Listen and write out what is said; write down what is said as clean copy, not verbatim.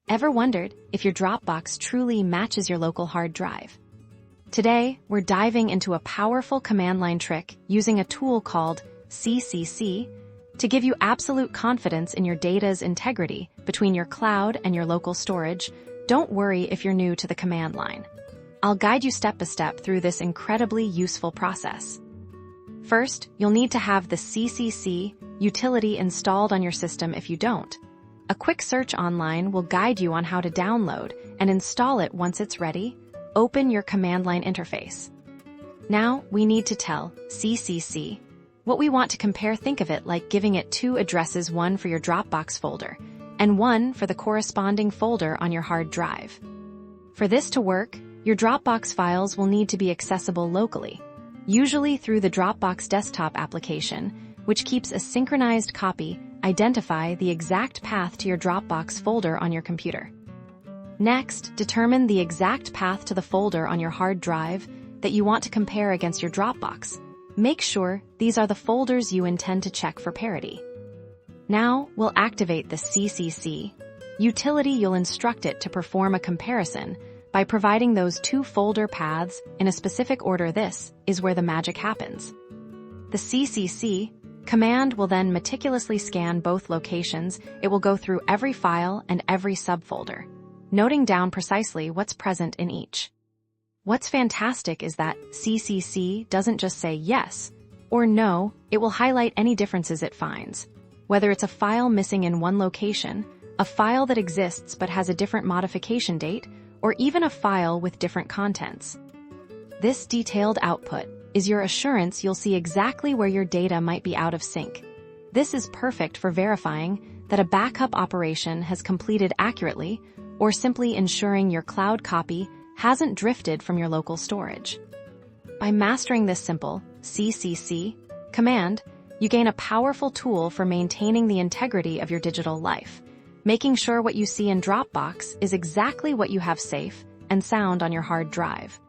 Ever wondered if your Dropbox truly matches your local hard drive? Today, we're diving into a powerful command line trick using a tool called CCC to give you absolute confidence in your data's integrity between your cloud and your local storage. Don't worry if you're new to the command line. I'll guide you step by step through this incredibly useful process. First, you'll need to have the CCC utility installed on your system if you don't. A quick search online will guide you on how to download and install it. Once it's ready, open your command line interface. Now, we need to tell CCC what we want to compare. Think of it like giving it two addresses, one for your Dropbox folder and one for the corresponding folder on your hard drive. For this to work, your Dropbox files will need to be accessible locally, usually through the Dropbox desktop application, which keeps a synchronized copy. Identify the exact path to your Dropbox folder on your computer. Next, determine the exact path to the folder on your hard drive that you want to compare against your Dropbox. Make sure these are the folders you intend to check for parity. Now, we'll activate the CCC utility. You'll instruct it to perform a comparison by providing those two folder paths in a specific order. This is where the magic happens. The CCC command will then meticulously scan both locations. It will go through every file and every subfolder, noting down precisely what's present in each. What's fantastic is that CCC doesn't just say yes or no, it will highlight any differences it finds, whether it's a file missing in one location, a file that exists but has a different modification date, or even a file with different contents. This detailed output is your assurance you'll see exactly where your data might be out of sync. This is perfect for verifying that a backup operation has completed accurately or simply ensuring your cloud copy hasn't drifted from your local storage. By mastering this simple CCC command, you gain a powerful tool for maintaining the integrity of your digital life, making sure what you see in Dropbox is exactly what you have safe and sound on your hard drive.